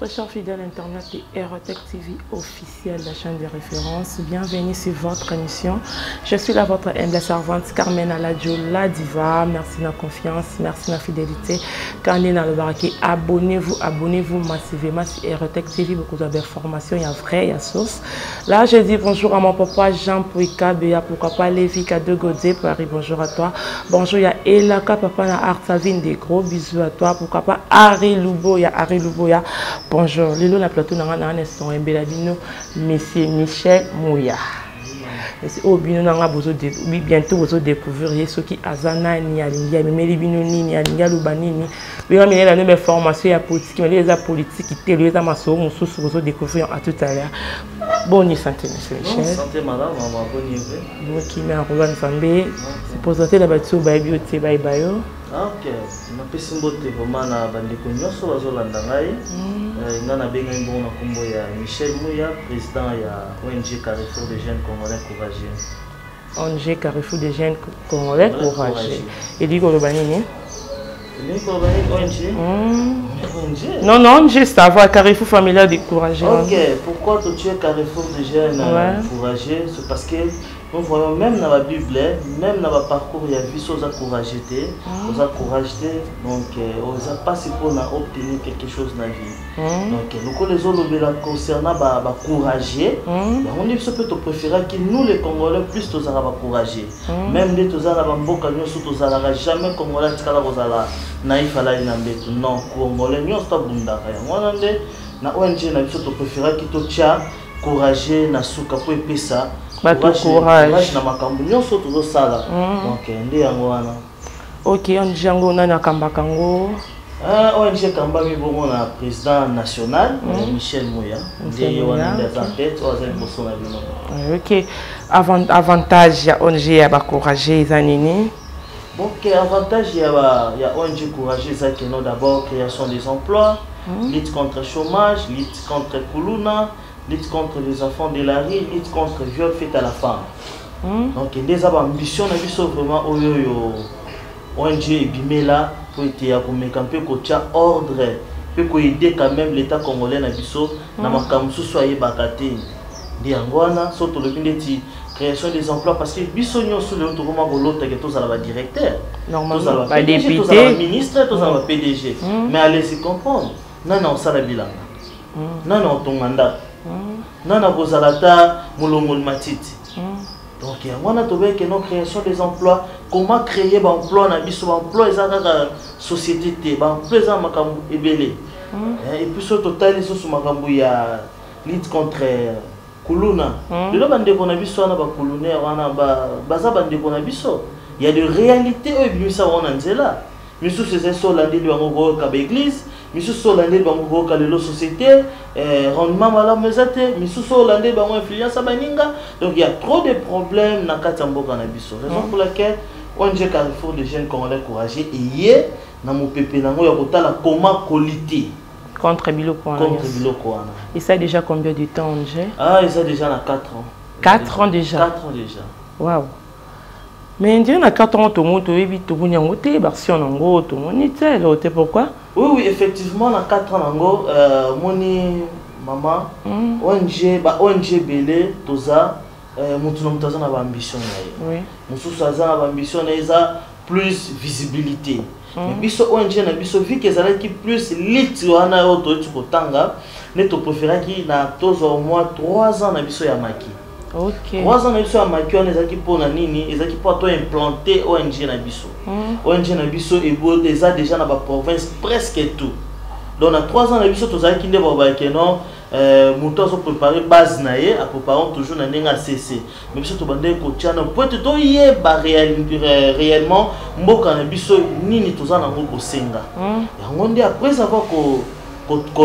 Très chers fidèles internet de Aerotech TV officielle, la chaîne de référence. Bienvenue sur votre émission. Je suis là, votre humble servante Carmen Aladjo, la diva. Merci de la confiance, merci de la fidélité. Quand on est dans le baraquet, abonnez-vous massivement sur Aerotech TV. Beaucoup d'informations, il y a vrai, il y a source. Là, je dis bonjour à mon papa Jean Pouika, Béa, pourquoi pas Lévi, K2 Godé, Paris, bonjour à toi. Bonjour, il y a Elaka, papa na Artavine, des gros bisous à toi. Pourquoi pas Harry Loubo, il y a Harry Loubo, il y a bonjour, Lilo la plateau n'a un instant un beladino, monsieur Michel Mouya. Au bino n'a besoin de bientôt vous découvrir ce qui azana ni alingia, mais libino ni alingia lubanini. Oui, mais la nouvelle formation à politique, mais les politique qui télévisent à ma soeur, mon sous vous découvrir à tout à l'heure. Bonne santé, monsieur Michel. Bonne santé, madame, bonne nuit. Moi qui mets en Rouen Fambé, c'est pour sortir la bâtisse au Baibioté Baibayo. Ok, je suis vraiment na bandeko nyonso bazolanda ngai. Nga na benga mbona kombo ya Michel Mouya, président ya ONG Carrefour des jeunes congolais courageux. ONG Carrefour des jeunes congolais courageux. Et dit que banini? ONG? Non, non, juste savoir Carrefour familial des courageux. Ok, pourquoi tu es Carrefour des jeunes courageux? C'est parce que nous voyons même dans la Bible, même dans le parcours, il y a vu ça, aux courageux, donc on n'a pas si pour obtenir quelque chose dans la vie. Donc nous les autres concernant les courageux, on dit que ce peut te préférer que nous les Congolais plus tous les courageux. Même les tous les Bamboka nous tous les jamais Congolais qui sont naïf à la inambetu. Non, Congolais nous sommes bunda. On a dit na ONG na biso te préférer que tu sois courageux na suka pour epesa. Courage na makambo nyonso tozosala donc nde yango wana. Ok, on jango na nakamba kango ONG kamba mibongo na président national Michel Mouya ndiye wana ndeza tête oza boso na bino. Ok, avantage ya ONG ya ba courage za nini? Donc avantage ya ONG courage za que non d'abord création des emplois, lutte contre le chômage, lutte contre kuluna, lutte contre les enfants de la rue, lutte contre le viol fait à la femme. Donc, il y a des ambitions vraiment ONG Bimela pour aider ordre, pour aider quand même l'État congolais na biso na makamsu soyez bakate. Diangwana surtout le création des emplois parce que biso nyonso le vraiment volonté que tous à la directeur, normalement ba député, tous à la ministre, tous à la PDG. Mais allez-y comprendre. Non non ça la bilan. Non non ton mandat. Nana Bozalata Moulomol Matiti. Donc, on a trouvé que nos création des emplois, comment créer des emplois, des emplois, des sociétés, des emplois, des emplois, et puis, au total, ils sont sur la lutte contre Kuluna. Il y a des il y a des réalités, mais sous ces soldats de l'église, mais sous soldats de la société, rendement malade, mais sous soldats de l'influence à Baninga. Donc il y a trop de problèmes dans Katambo Canabiso. Raison pour laquelle ONG Carrefour des jeunes congolais courageux et hier, dans mon pépé, dans mon la comment qualité. Contre Biloko. Et ça déjà combien de temps, ONG? Ah, il ça déjà 4 ans. 4 ans déjà? 4 ans déjà. Waouh! Mais il y a 4 ans, tout le monde a pourquoi? Oui, effectivement, dans 4 ans, mon maman, ONG Belé, Toza, mon ambition. Oui. Mon ambition, plus visibilité. Mais biso ONG na biso vu que ça qui plus lit wana auto tu kotanga, ne to préférer qui na tozo au moins 3 ans na biso ya maki. Ok. 3 ans na biso ya maki on ezaki pona nini, ezaki pour toi implanter ONG na biso. ONG na biso et déjà déjà na ba province presque tout. Donc na 3 ans na biso tozaki nde ba ke non moto so préparer base na ye, préparons toujours na ndenga CC. Mais biso to bande ko tiana pour to yeba réellement mboka na biso nini tozana ngo kosenga. Yango nde après avoir ko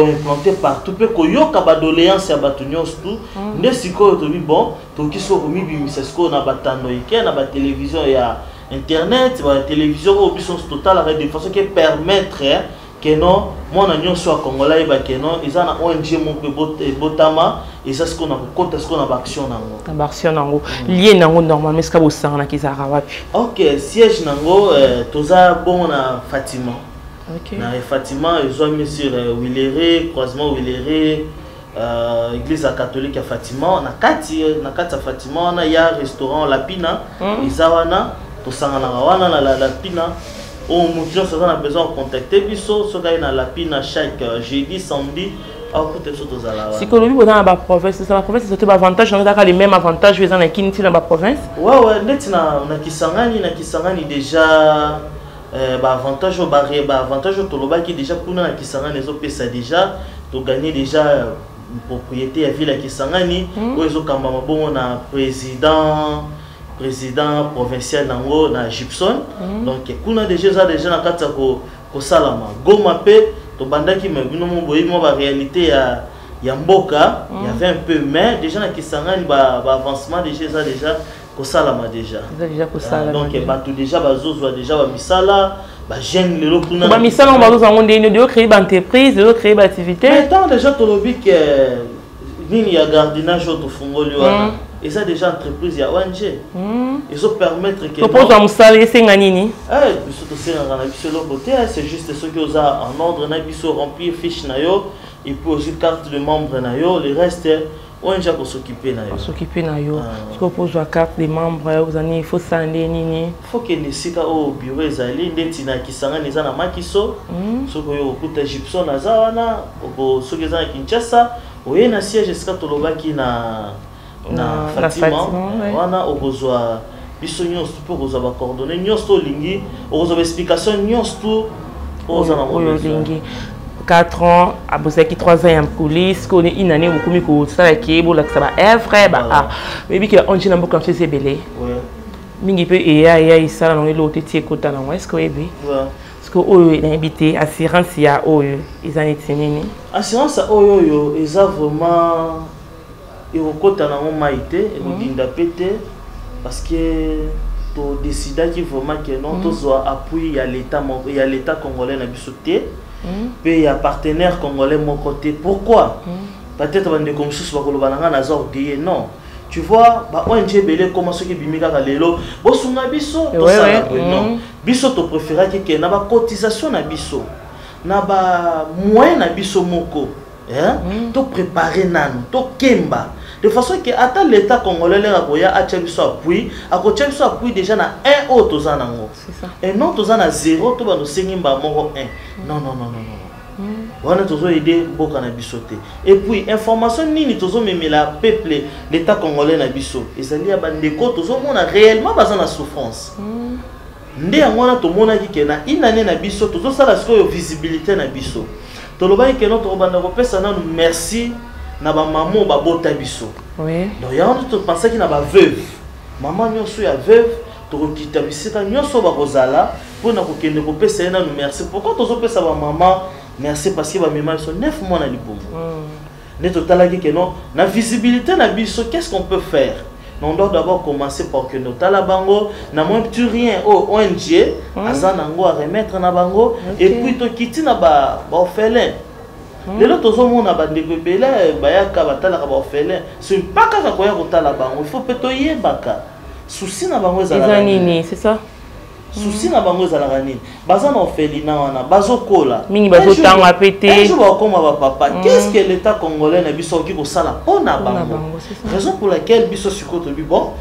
implanter partout pe ko yoka ba doléance ya batu nyonso tout nde sikoyo to bi bon to kiso ko mi bimisa sikoyo na batando ike na ba télévision ya internet ba télévision au biso total de façon que permettre que non mon agnon soit congolais ba que non ils ont ONG mon botama et ça ce qu'on a côté ce qu'on a action nango action nango lié nango normalement est-ce que vous sang na kizara wapi. OK siège nango toza bon na Fatima na Fatima ils ont mis sur Willere croisement Willere église catholique à Fatima na kati Fatima na ya restaurant La Pina izawana to sangana wana la Pina au mouvement ça a besoin de contacter biso so ga na La Pina chaque jeudi samedi. Si que nous dans la province, c'est la province, c'est avantage, on a les mêmes avantages que dans la Kinti dans la province. Ouais, net na Kisangani déjà avantage au barré, avantage au Toloba qui déjà pour na Kisangani les autres ça déjà to gagner déjà propriété à ville à Kisangani, où ils ont quand même bon na président provincial nango na Gibson. Donc kuna déjà na kata ko salama. Goma pe to bandaki mais bino mo boyi mo ba réalité ya mboka, il y avait un peu mais déjà na Kisangani ba avancement déjà ko salama déjà. Déjà ko salama. Donc ba tout déjà bazozo déjà ba misala ba jeune lelo kuna. Ba misala on bazozo ngonde ni de créer ba entreprise, de créer ba activité. Mais tant déjà to lobi que nini ya gardinage to fungoli wana. Et ça déjà entreprise ya ONG. Ils ont permettre que propose à musala senga nini biso to senga na biso lo côté c'est juste ce que vous a en ordre na biso remplir fiche na yo et puis aussi carte de membre na yo le reste ONG ko s'occuper na yo ce que propose la carte de membre vous en il faut sande nini faut que nesika au bureau ezali ndeti na Kisanga neza na Makiso soko yo okuta Gibson na zawana ko soki za Kinshasa oye na siège esika to lobaki na Fatima wana okozwa biso nyonso pour kozwa ba coordonnées nyonso lingi okozwa explication nyonso ozana mo lingi 4 ans à Bosaki 3 ans en police qu'on est une année beaucoup mieux que ça qui est bon là que ça va est vrai bah mais bien que on dit n'importe quoi c'est belé mingi peu et ya ça dans l'autre tiers côté là est-ce que oui parce que eux il invité assurance ya eux ils en étaient nini assurance oyo ils a vraiment et au côté na on maïté et au dinda pété parce que to décider qui vraiment que non to soit appui à l'état congolais na bisoté puis il y a partenaire congolais mon côté pourquoi peut-être bande comme sous ba kolobana na za orgueil non tu vois ba ONG belé comment ce qui bimika ka lelo bo sunga biso to ça non biso to préférer que na ba cotisation na biso na ba moyen na biso moko to préparer nanu to kemba de façon que attend l'état congolais là koya a tchabiso appui déjà na 1 autre zanango c'est ça et non to zana 0 to ba no sengimba moko 1 non on a toujours aidé boka na bisoté et puis information nini tozo memela peuple l'état congolais na biso ezali ya bandeko tozo mona réellement baza na souffrance nde ngona to mona ki ke na inane na biso tozo sala siko visibilité na biso to loba ke no to banda ko pesa na merci na ba maman ba bota biso oui donc ya on to penser ki na ba veuve maman nyonso ya veuve to kokita bisika nyonso ba kozala pour na ko kende ko pesa na merci pourquoi tozo pesa ba maman merci parce que ba mema sont 9 mois na libomo ne totala ki ke non na visibilité na biso qu'est-ce qu'on peut faire on doit d'abord commencer par que nous tala bango na moins plus rien au ONG azanango à remettre na bango et puis to kiti na ba orphelin les autres hommes na bande ko bela bayaka batala ka ba orphelin c'est pas ka ko ya ko tala bango il faut petoyer baka souci na bango za nini c'est ça souci na bango za la nini baza na orphelina wana bazokola mingi bazotanga pété je vois comment va papa qu'est-ce que l'état congolais na biso ki ko sala pona bango raison pour laquelle biso sikoto bi bon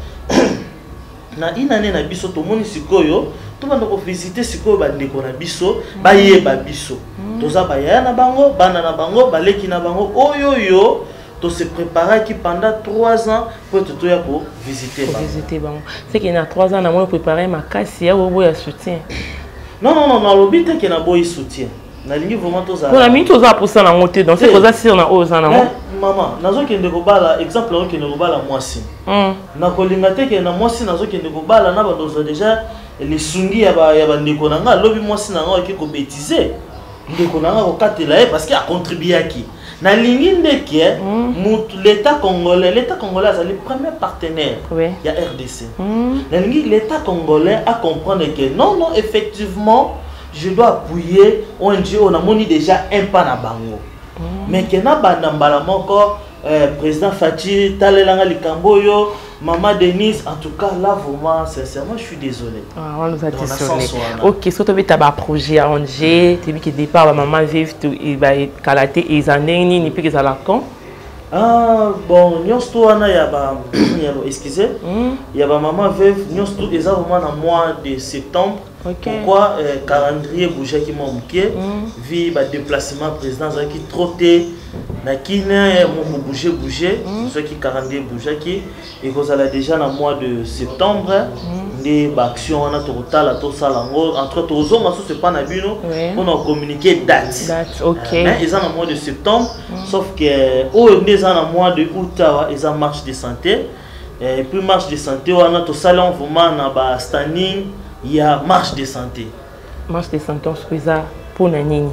na inane na biso to moni sikoyo to banda ko visiter sikoyo bandeko na biso bayeba biso toza baya na bango bana na bango baleki na bango oyoyo to se préparer qui pendant 3 ans pour te toya pour visiter bango c'est qu'il y a 3 ans na moi préparer ma casse ya obo ya soutien non l'obité que na boy soutien na lingi vraiment toza pour la minute toza pour ça na ngote donc c'est cosa sur na oza na maman nazo kende ko bala exemple on kende ko bala mwasi na kolinga te ke na mwasi nazo kende ko bala na bandozo déjà les sungi ya ba ndeko na nga lobi mwasi na nga ki ko bêtiser ndeko na nga ko katela parce qu'il a contribué à qui na lingi ndeke l'état congolais est le premier partenaire il y a RDC na lingi l'état congolais a comprendre que non effectivement je dois appuyer ONG on a moni déjà un pas na bango mais que na banda mbala moko président Fachi talelanga likambo yo Maman Denise, en tout cas, là, vraiment, sincèrement, je suis désolé. Ah, on nous a désolé. Ok, si tu as un projet à Angers, tu as vu que départ, maman vive, il va être et ils en ont plus que ça la con. Ah, bon, nous sommes excusez, il y a maman veuve, nous sommes vraiment dans le mois de septembre. Okay. Pourquoi calendrier bouger qui m'a manqué, vu le déplacement président qui trotté, na qui n'a bouger, ceux qui calendrier bouger qui, et vous allez déjà dans le mois de septembre, des actions on a total à tout ça entre autres aux hommes, c'est pas nabino, on a communiqué date. Ok. Mais ils sont dans le mois de septembre, sauf que au ils sont dans le mois de août, ils ont marche de santé, et puis marche de santé, on a tout ça là vraiment dans bas standing. Il y a marche de santé. Marche de santé, on se fait ça pour Nanini.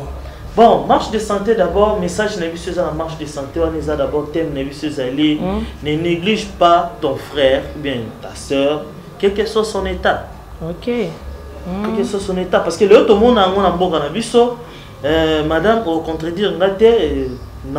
Bon, marche de santé d'abord, message n'est la marche de santé, on est d'abord thème n'est ne néglige pas ton frère ou bien ta soeur, quel que soit son état. Ok. Quel que soit son état, parce que le tout le monde a un bon cannabis, madame, au contredire, on a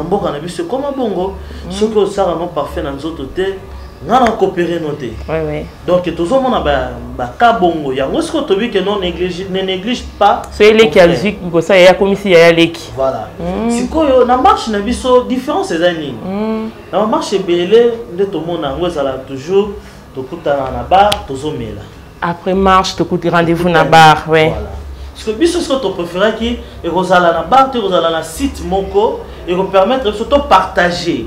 un bon cannabis, comme un bongo, ce que ça rend parfait dans les autres côtés. Nous avons coopéré noté. Oui. Donc, tout le monde a un bongo. Il y a un truc que ne néglige pas. C'est les qui a dit que ça, il y a comme si il y a les qui. Voilà. Si on a marché, on a différence ces années. On a marché, tout le monde a toujours tout le bar, tout le monde. Après marche, tout le rendez-vous dans le bar. Voilà. Parce que ce que tu préfères qui est que vous allez dans le bar, vous allez dans le site Moko et vous permettre de partager.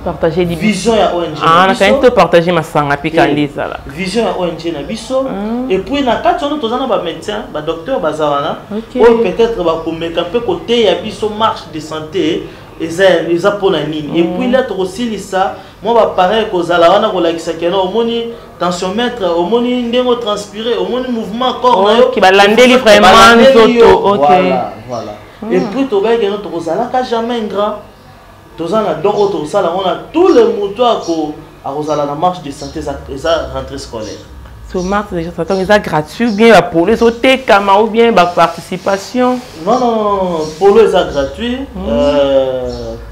Partager des vision à ONG. Ah, on a quand même partager ma sang à Picandisa là. Vision à ONG na biso. Et puis na quatre on a ba médecin, ba docteur bazawana. Ou peut-être ba commettre un peu côté ya biso marche de santé les aponanines. Et puis là aussi ça, moi ba pareil que za la wana ko la kisakena au moni tensiomètre, au moni ndengo transpirer, au moni mouvement corps na yo qui ba landeli vraiment nzoto. OK. Voilà. Et puis to ba que notre zala ka jamais ingrat. On a tous les moutons à la marche de santé et ça rentrée scolaire. Ce marche de santé est gratuit ou bien pour les autres ou bien la participation? Non, pour les gratuit,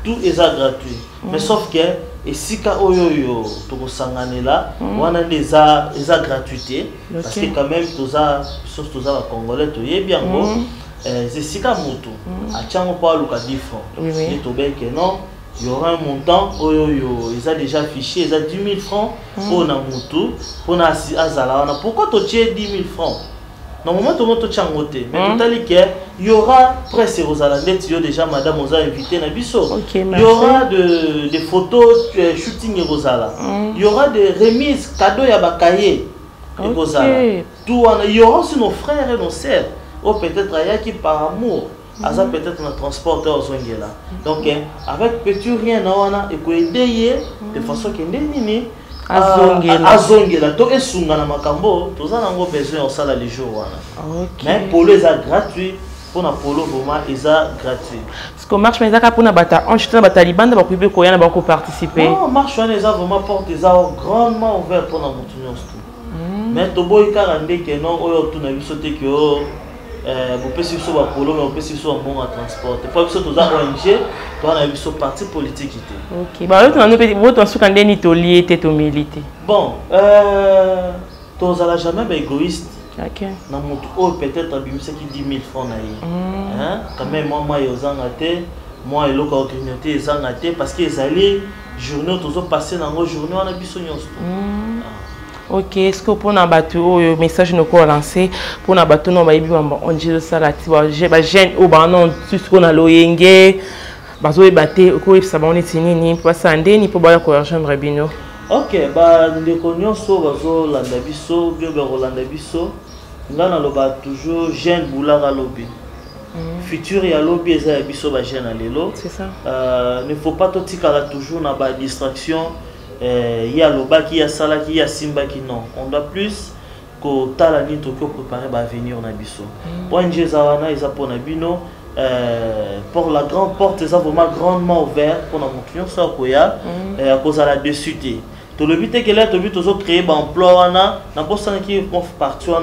tout est gratuit. Mais sauf que et si ka oyoyo to sangane là, on a des gratuité parce que quand même tous les Congolais to yé bien go. C'est si ka moto a tchango pas le 10 francs. Et to ben que non. Il y aura un montant, ils ont déjà affiché, ils ont 10 000 francs pour la moto, pour la Azala. Pourquoi tu as 10 000 francs? Normalement, tout le monde est moté. Mais tout à l'heure, il y aura presque aux Alandais, déjà madame nous a invité à Bisso. Il y aura des photos, shooting et Rosala. Il y aura des remises, cadeaux et bakaye et Rosala. Il y aura aussi nos frères et nos sœurs. Ou peut-être qui par amour. Asa peut-être un transporteur aux là. Donc avec petit rien on et ko aider de façon que ndeni azongela to esunga na makambo to za nango besoin on sala les jours wana. Mais pour les gratuit pour na polo vraiment isa gratuit. Parce que marche mais ça pour na bata on chute na bataliban ba ko ko yana ba ko participer. Non, marche on les a vraiment porte des grandement ouvert pour na montunyo tout. Mais to boy karande que non oyo tout na biso te que vous pouvez suivre sur le polo, mais vous pouvez suivre sur un bon transport. Il faut que vous ayez ONG, vous avez sur parti politique. Ok. Bah, vous avez vous milité. Bon, vous n'allez jamais être égoïste. Ok. Peut-être abîmer qui 10 000 francs. Quand même, moi, ils ont gâté. Moi, et l'autre communauté, ils ont gâté parce qu'ils allaient journée, ils ont passé dans nos journées, on a besoin de ok, est-ce que pour un bateau, le message nous a lancé pour un bateau, on dit ça là, j'ai jeune ou non, tout ce qu'on a loyengé, bateau est battu, quoi, ça va on est signé, ni pour ça, ni pour boire quoi, rejoindre Bino. Ok, bah nous connaissons bateau landabiso, bien landabiso, là on a toujours jeune boulard à lobby. Futur et à lobby, ils ont biso ba jeune à l'élo. C'est ça. Ne faut pas tout tirer toujours dans la distraction. Il y a le bac, il y a ça, il y a Simba qui non. On doit plus que Talani Tokyo préparer l'avenir en Abisso. Pour NG Zawana, ils ont pour Nabino. Pour la grande porte, ils ont vraiment grandement ouvert pour la monture, ça à cause de la dessus. Tout le but est que là, tu veux créer un emploi, n'a pas ça qui vont partir.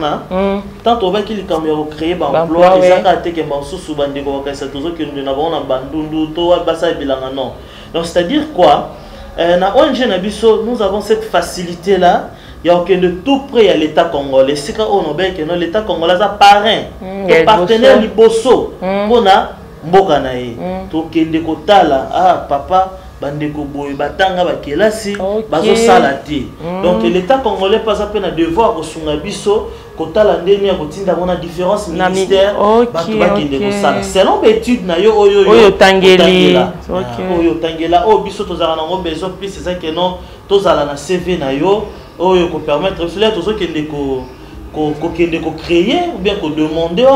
Tant qu'on veut qu'il créer un emploi, ils ont été que mon sous bandé, c'est toujours que nous n'avons pas bandundu, tout ça bilan non. Donc c'est-à-dire quoi? na ONG Nabiso, nous avons cette facilité-là. Il y a aucun de tout près à l'État congolais. C'est quand on a que l'État congolais a parrain, partenaire liboso, on a mbokanae. Donc il kotala ah papa bandeko boy batanga bakelasi bazo salati. Donc l'État congolais pas à peine à devoir au sungabiso kotala ndeni ya kotinda mona différence ministère batu bakende ko sala. Selon l'étude na yo oyo tangeli. Oyo tangela o biso tozala na ngo besoin plus c'est ça que non tozala na CV na yo. Oyo ko permettre cela tous ceux qui ko créer ou bien ko demander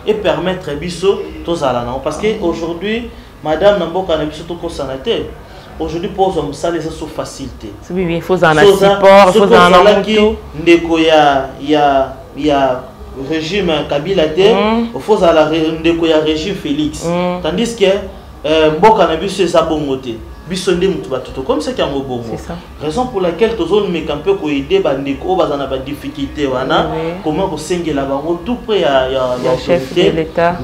et permettre biso tous à la parce que aujourd'hui madame Namboka na biso to ko sanaté aujourd'hui pour ça ça les sous facilité oui il faut en support il faut en amoto ndeko ya régime Kabila te il faut à la ndeko ya régime Félix tandis que Mboka na biso ça bongoté bisonde mutu batuto comme c'est qu'un bongo raison pour laquelle tous on met un peu ko aider bandeko bazana ba difficulté wana comment ko sengela bango tout près ya chef de l'état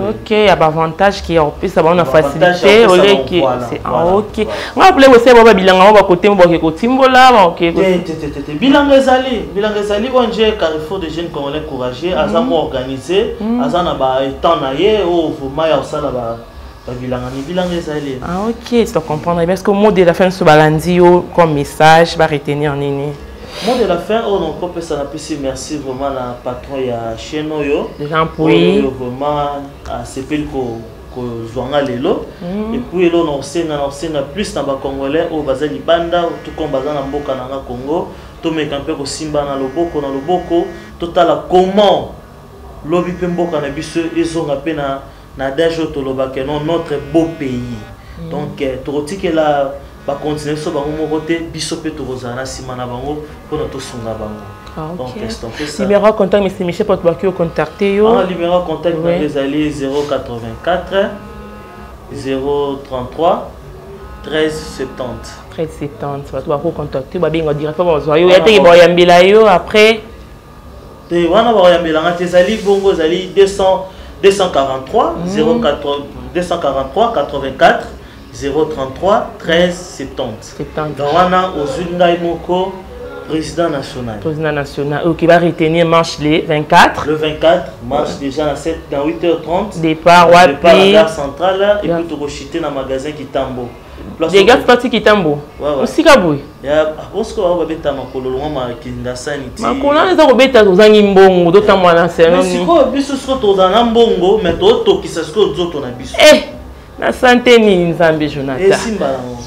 OK il y a avantage qui en plus ça va on facilité au lieu qui c'est OK on va appeler aussi baba bilanga ba côté mboke ko timbola OK bilanga ezali ONG Carrefour de jeunes congolais courageux azamo organisé azana ba temps na ye o vraiment ya osala ba ah ok, c'est comprendre. Est-ce que le mot de la fin de ce balandi comme message va retenir en nini? Mot de la fin, on peut ça merci vraiment à patron ya Chenoyo. Jean Pouy. Vraiment à CPL ko zwanga lelo et puis là on senga plus na ba congolais au bazali banda tout comme bazana mboka na Congo to meka mpe ko simba na loboko total comment lobi pe mboka na biso ezonga pe na dajo tolobake non notre beau pays donc torotike la ba continuer so bango mokote biso pe tozana sima na bango pona to sunga bango donc c'est ça numéro contact monsieur Michel pour te contacter yo numéro contact les alliés 084 033 1370 1370 va toi contacter ba bingo directement zo yo yate ba yambila yo après te wana ba yambila ngati zali bongo zali 243 243 84 033 1370. Donc on a Ozunga Imoko président national. Président national. Qui va retenir marche le 24. Le 24 marche déjà dans 8h30. Départ à la gare centrale et puis tu vas chiter dans le magasin Kitambo. Des gars parti Kitambo. Aussi Kaboui. Ya parce que on va beta makolo ngoma kinda sanity. Makolo nza ko beta tozangi mbongo dota mwana seno. Mais siko biso siko tozana mbongo mais to tokisa siko zoto na biso. Na santé ni nzambe Jonathan. Simba nango.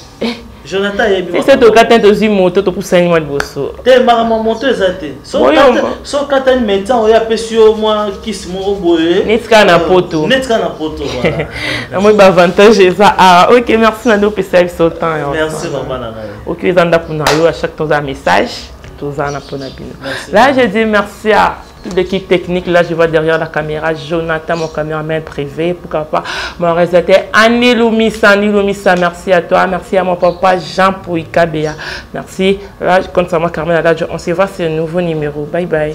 Jonathan yebi. C'est to katin tozi moto to pusani mwa boso. Te marama moto ezate. So katin médecin oya pesio moi kis mo boye. Netka na poto. Voilà. Na moi ba avantage ça. Ah OK, merci na do pesa so temps. Merci maman na. OK, zanda pour na yo à chaque temps un message. Tozana pour na bino. Là je dis merci à l'équipe technique, là je vois derrière la caméra Jonathan, mon caméraman privé, pourquoi pas mon réalisateur Annie Lumissa, merci à toi, merci à mon papa Jean Pouika Béa, merci. Là, comme ça, moi, Carmen, on se voit sur un nouveau numéro. Bye bye.